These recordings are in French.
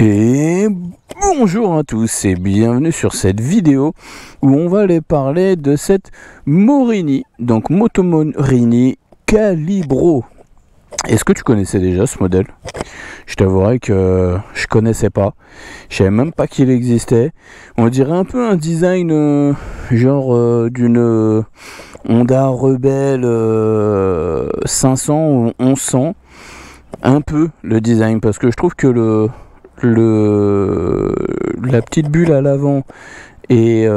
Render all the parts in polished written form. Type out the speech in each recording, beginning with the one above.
Et bonjour à tous et bienvenue sur cette vidéo où on va aller parler de cette Morini, donc Moto Morini Calibro. Est-ce que tu connaissais déjà ce modèle? Je t'avouerai que je connaissais pas, je savais même pas qu'il existait. On dirait un peu un design d'une Honda Rebelle 500 ou 1100, un peu le design, parce que je trouve que la petite bulle à l'avant et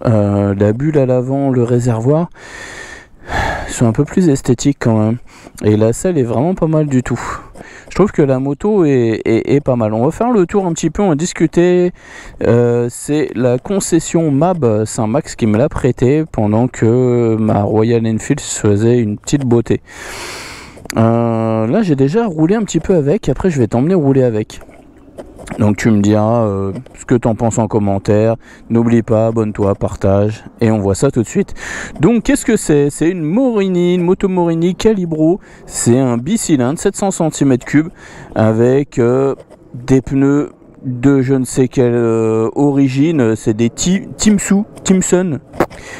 la bulle à l'avant, le réservoir sont un peu plus esthétiques quand même, et la selle est vraiment pas mal du tout. Je trouve que la moto est pas mal. On va faire le tour un petit peu, on va discuter. C'est la concession MAB Saint-Max qui me l'a prêté pendant que ma Royal Enfield faisait une petite beauté. Là j'ai déjà roulé un petit peu avec, après je vais t'emmener rouler avec. Donc tu me diras ce que tu en penses en commentaire. N'oublie pas, abonne-toi, partage, et on voit ça tout de suite. Donc qu'est-ce que c'est? C'est une Morini, une Moto Morini Calibro. C'est un bicylindre 700 cm3 avec des pneus de je ne sais quelle origine. C'est des Timsun.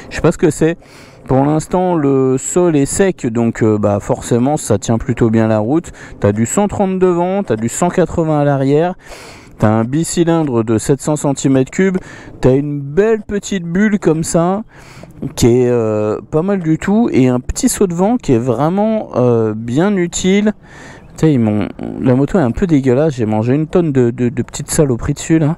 Je sais pas ce que c'est. Pour l'instant le sol est sec, donc forcément ça tient plutôt bien la route. Tu as du 130 devant, tu as du 180 à l'arrière. Tu as un bicylindre de 700 cm3. Tu as une belle petite bulle comme ça qui est pas mal du tout, et un petit saut de vent qui est vraiment bien utile. La moto est un peu dégueulasse, j'ai mangé une tonne de petites saloperies dessus là.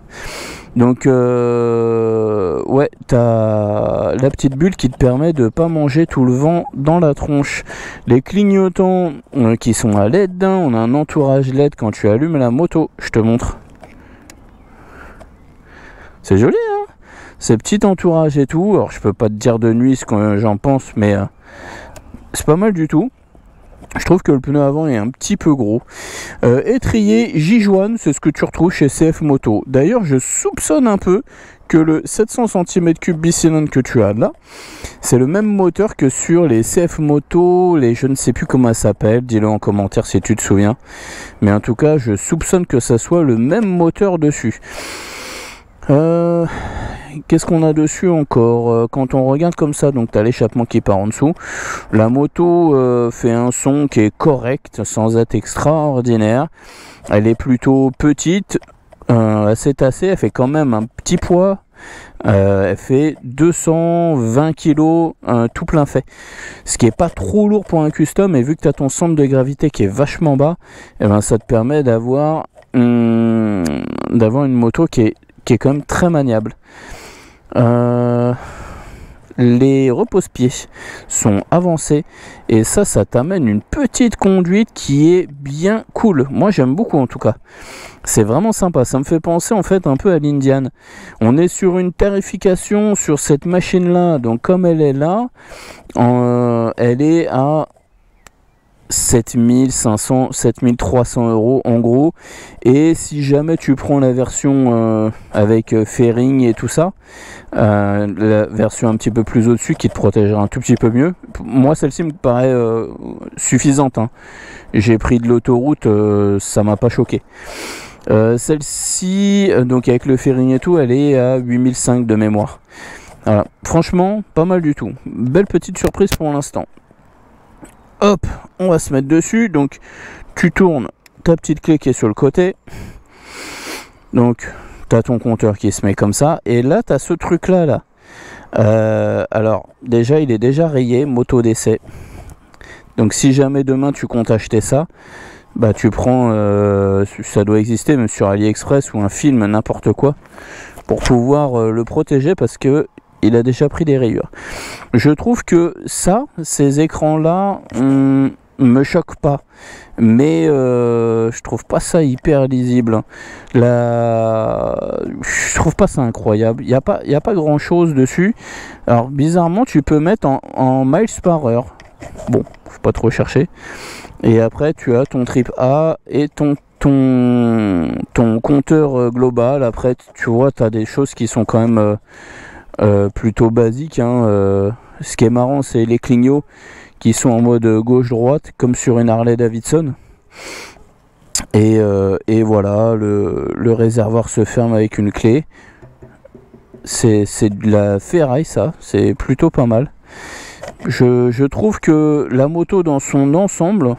Donc ouais, t'as la petite bulle qui te permet de pas manger tout le vent dans la tronche. Les clignotants qui sont à LED, on a un entourage LED quand tu allumes la moto, je te montre. C'est joli hein, ces petits entourages et tout. Alors je peux pas te dire de nuit ce que j'en pense, mais c'est pas mal du tout. Je trouve que le pneu avant est un petit peu gros. Étrier Jijuan, c'est ce que tu retrouves chez CF Moto. D'ailleurs, je soupçonne un peu que le 700 cm3 bicylindre que tu as là, c'est le même moteur que sur les CF Moto, les je ne sais plus comment ça s'appelle, dis-le en commentaire si tu te souviens. Mais en tout cas, je soupçonne que ça soit le même moteur dessus. Qu'est-ce qu'on a dessus encore? Quand on regarde comme ça, donc tu as l'échappement qui part en dessous. La moto fait un son qui est correct, sans être extraordinaire. Elle est plutôt petite, assez tassée, elle fait quand même un petit poids. Elle fait 220 kg tout plein fait, ce qui est pas trop lourd pour un custom, et vu que tu as ton centre de gravité qui est vachement bas, et ça te permet d'avoir une moto qui est quand même très maniable. Les repose-pieds sont avancés, et ça t'amène une petite conduite qui est bien cool. Moi j'aime beaucoup, en tout cas c'est vraiment sympa. Ça me fait penser en fait un peu à l'Indian. On est sur une tarification sur cette machine là, donc comme elle est là, elle est à 7500, 7300 € en gros. Et si jamais tu prends la version avec fairing et tout ça, la version un petit peu plus au-dessus qui te protégera un tout petit peu mieux, moi celle-ci me paraît suffisante hein. J'ai pris de l'autoroute, ça m'a pas choqué. Celle-ci, donc avec le fairing et tout, elle est à 8005 de mémoire. Voilà. Franchement pas mal du tout, belle petite surprise pour l'instant. Hop, on va se mettre dessus. Donc tu tournes ta petite clé qui est sur le côté, donc tu as ton compteur qui se met comme ça, et là tu as ce truc là. Alors déjà il est déjà rayé, moto d'essai. Donc si jamais demain tu comptes acheter ça, tu prends, ça doit exister même sur AliExpress ou un film, n'importe quoi, pour pouvoir le protéger, parce que il a déjà pris des rayures. Je trouve que ces écrans là me choquent pas, mais je trouve pas ça hyper lisible. Je trouve pas ça incroyable. Il y a pas grand chose dessus. Alors bizarrement tu peux mettre en miles par heure. Bon, faut pas trop chercher. Et après tu as ton trip A et ton compteur global. Après tu vois, tu as des choses qui sont quand même plutôt basiques hein. Ce qui est marrant, c'est les clignots qui sont en mode gauche-droite, comme sur une Harley Davidson. Et voilà, le réservoir se ferme avec une clé. C'est de la ferraille, ça, c'est plutôt pas mal. Je trouve que la moto dans son ensemble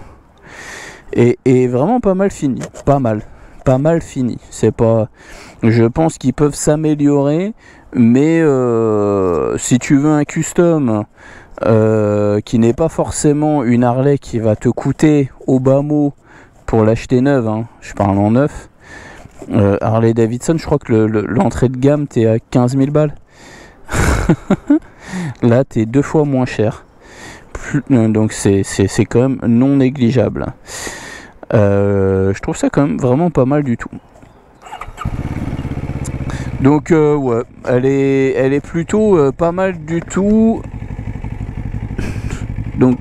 est vraiment pas mal finie. Pas mal fini. C'est pas. Je pense qu'ils peuvent s'améliorer, mais si tu veux un custom qui n'est pas forcément une Harley qui va te coûter au bas mot pour l'acheter neuve, hein, je parle en neuf. Harley Davidson, je crois que l'entrée de gamme t'es à 15 000 balles. Là t'es 2 fois moins cher. Donc c'est quand même non négligeable. Je trouve ça quand même vraiment pas mal du tout. Donc ouais, elle est plutôt pas mal du tout. Donc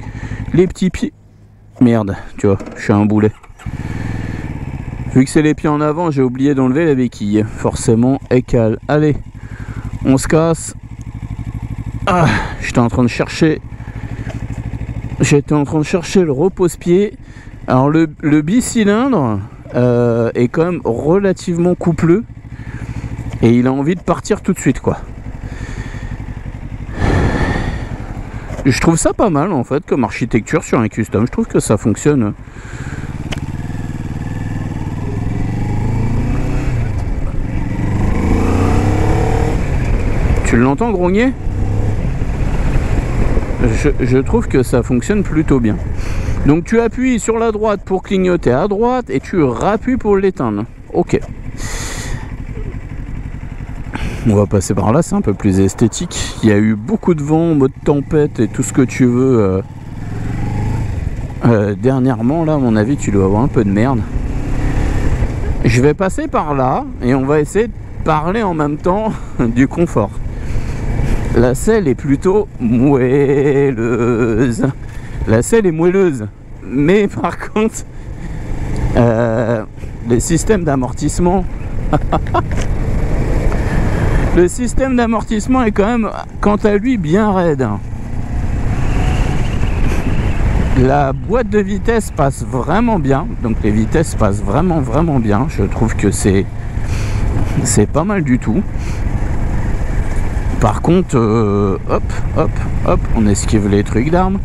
les petits pieds. Merde, tu vois, je suis un boulet. Vu que c'est les pieds en avant, j'ai oublié d'enlever la béquille. Forcément, elle cale. Allez, on se casse. Ah, j'étais en train de chercher le repose-pied. Alors le bicylindre est quand même relativement coupleux. Et il a envie de partir tout de suite, quoi. Je trouve ça pas mal en fait comme architecture sur un custom. Je trouve que ça fonctionne. Tu l'entends grogner? Je trouve que ça fonctionne plutôt bien. Donc tu appuies sur la droite pour clignoter à droite et tu rappuies pour l'éteindre. Ok. On va passer par là, c'est un peu plus esthétique. Il y a eu beaucoup de vent, mode tempête et tout ce que tu veux. Dernièrement, là, à mon avis, tu dois avoir un peu de merde. Je vais passer par là et on va essayer de parler en même temps du confort. La selle est plutôt moelleuse. La selle est moelleuse. Mais par contre, les systèmes d'amortissement... Le système d'amortissement est quand même, quant à lui, bien raide. La boîte de vitesse passe vraiment bien. Donc les vitesses passent vraiment bien. Je trouve que c'est pas mal du tout. Par contre, hop, on esquive les trucs d'armes.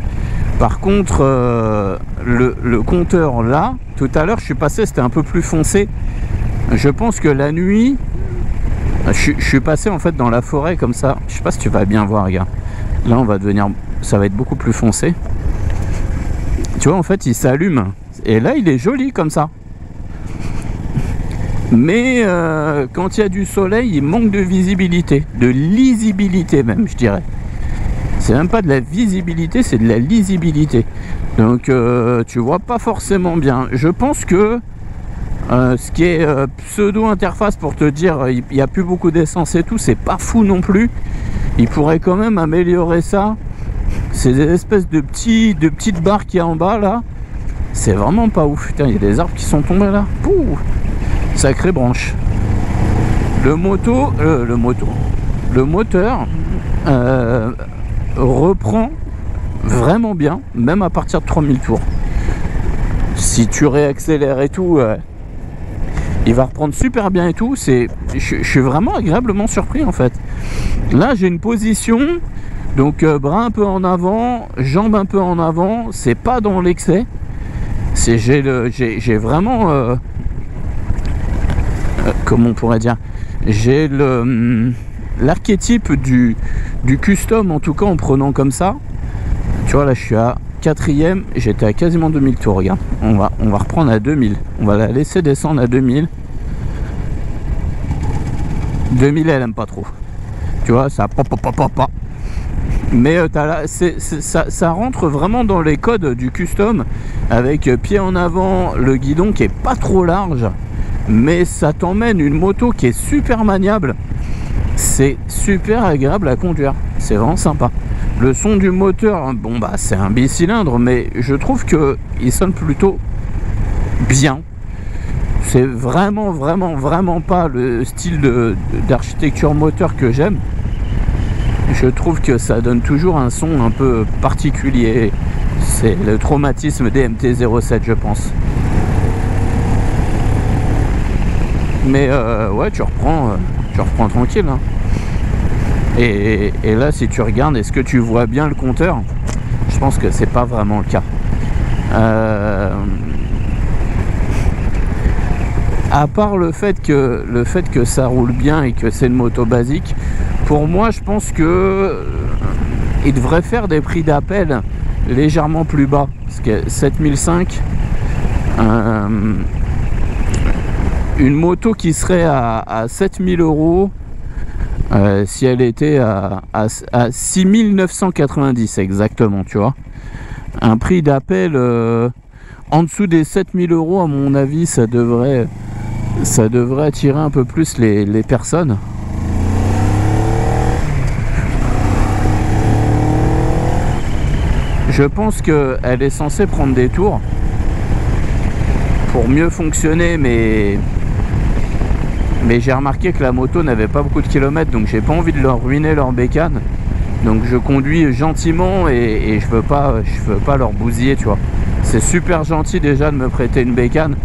Par contre, le compteur là, tout à l'heure je suis passé, c'était un peu plus foncé. Je pense que la nuit, je suis passé en fait dans la forêt comme ça. Je sais pas si tu vas bien voir, regarde. Là on va devenir, ça va être beaucoup plus foncé. Tu vois, en fait il s'allume. Et là il est joli comme ça. Mais quand il y a du soleil, il manque de visibilité, de lisibilité même, je dirais. C'est même pas de la visibilité, c'est de la lisibilité. Donc tu vois pas forcément bien. Je pense que ce qui est pseudo interface pour te dire il n'y a plus beaucoup d'essence et tout, c'est pas fou non plus. Il pourrait quand même améliorer ça. C'est des espèces de petites barres qu'il y a en bas là. C'est vraiment pas ouf. Putain, il y a des arbres qui sont tombés là. Pouh, sacrée branche. Le moteur reprend vraiment bien, même à partir de 3000 tours. Si tu réaccélères et tout, il va reprendre super bien et tout. Je suis vraiment agréablement surpris en fait. Là j'ai une position, donc bras un peu en avant, jambes un peu en avant. C'est pas dans l'excès. J'ai vraiment comment on pourrait dire, j'ai l'archétype du custom, en tout cas en prenant comme ça. Tu vois, là je suis à 4ème, j'étais à quasiment 2000 tours. Regarde, on va reprendre à 2000, on va la laisser descendre à 2000. 2000 elle aime pas trop, tu vois, ça pas. Mais ça rentre vraiment dans les codes du custom, avec pied en avant, le guidon qui est pas trop large, mais ça t'emmène une moto qui est super maniable. C'est super agréable à conduire, c'est vraiment sympa. Le son du moteur, bon bah c'est un bicylindre, mais je trouve que il sonne plutôt bien. C'est vraiment pas le style d'architecture moteur que j'aime. Je trouve que ça donne toujours un son un peu particulier. C'est le traumatisme des MT-07, je pense. Mais ouais, tu reprends tranquille, hein. Et là, si tu regardes, est-ce que tu vois bien le compteur? Je pense que c'est pas vraiment le cas. À part le fait que ça roule bien et que c'est une moto basique, pour moi, je pense que il devrait faire des prix d'appel légèrement plus bas. Parce que 7005, une moto qui serait à 7000 €, si elle était à 6990 exactement, tu vois. Un prix d'appel en dessous des 7000 €, à mon avis, ça devrait attirer un peu plus les personnes. Je pense qu'elle est censée prendre des tours pour mieux fonctionner, mais j'ai remarqué que la moto n'avait pas beaucoup de kilomètres, donc j'ai pas envie de leur ruiner leur bécane. Donc je conduis gentiment et je veux pas leur bousiller, tu vois. C'est super gentil déjà de me prêter une bécane.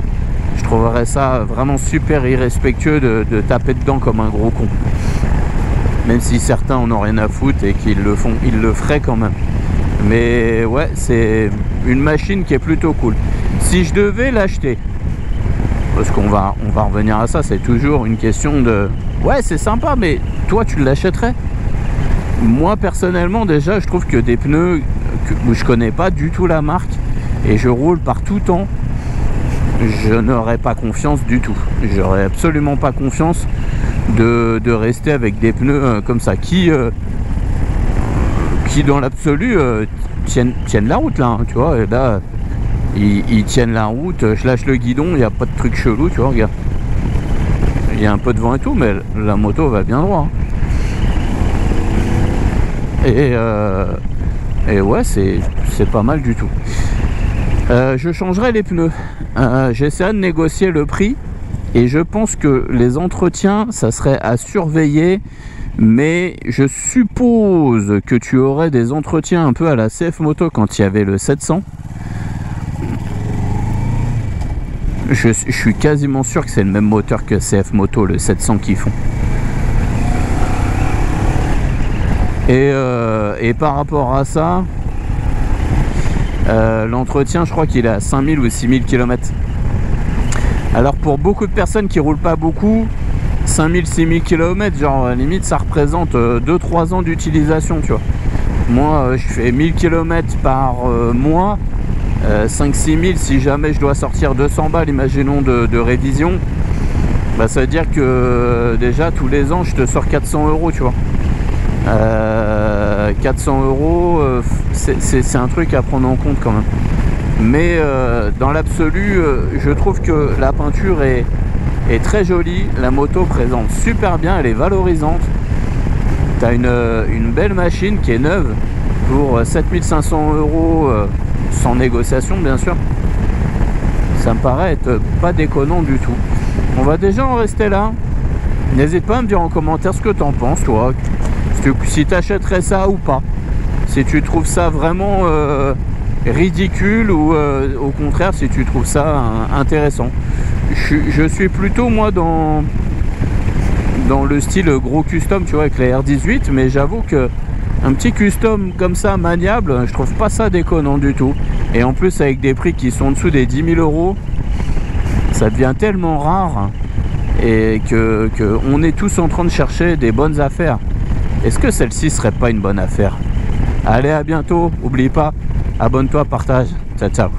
Je trouverais ça vraiment super irrespectueux de taper dedans comme un gros con. Même si certains en ont rien à foutre et qu'ils le font, ils le feraient quand même. Mais ouais, c'est une machine qui est plutôt cool. Si je devais l'acheter, parce qu'on va revenir à ça, c'est toujours une question de... Ouais, c'est sympa, mais toi, tu l'achèterais? Moi, personnellement, déjà, je trouve que des pneus où je connais pas du tout la marque et je roule par tout temps, je n'aurais pas confiance du tout. J'aurais absolument pas confiance de rester avec des pneus comme ça qui dans l'absolu tiennent la route là, hein, tu vois. Et là, ils tiennent la route. Je lâche le guidon, il n'y a pas de truc chelou, tu vois. Regarde, il y a un peu de vent et tout, mais la moto va bien droit, hein. Et ouais, c'est pas mal du tout. Je changerai les pneus. J'essaierai de négocier le prix et je pense que les entretiens, ça serait à surveiller. Mais je suppose que tu aurais des entretiens un peu à la CF Moto quand il y avait le 700. Je suis quasiment sûr que c'est le même moteur que CF Moto, le 700 qu'ils font. Et par rapport à ça, l'entretien, je crois qu'il est à 5000 ou 6000 km. Alors pour beaucoup de personnes qui roulent pas beaucoup, 5000-6000 km, genre limite ça représente 2-3 ans d'utilisation, tu vois. Moi je fais 1000 km par mois, 5-6 000 si jamais je dois sortir 200 balles, imaginons de révision, bah ça veut dire que déjà tous les ans je te sors 400 €, tu vois. 400 €, c'est un truc à prendre en compte quand même. Mais dans l'absolu, je trouve que la peinture est très jolie, la moto présente super bien, elle est valorisante. Tu as une belle machine qui est neuve pour 7500 € sans négociation bien sûr. Ça me paraît être pas déconnant du tout. On va déjà en rester là. N'hésite pas à me dire en commentaire ce que tu en penses, toi. Si tu achèterais ça ou pas. Si tu trouves ça vraiment ridicule ou au contraire si tu trouves ça intéressant. Je suis plutôt moi dans le style gros custom, tu vois, avec la R18, mais j'avoue que un petit custom comme ça maniable, je trouve pas ça déconnant du tout. Et en plus avec des prix qui sont en dessous des 10 000 €, ça devient tellement rare et que on est tous en train de chercher des bonnes affaires. Est-ce que celle-ci serait pas une bonne affaire? Allez, à bientôt, oublie pas, abonne-toi, partage, ciao ciao.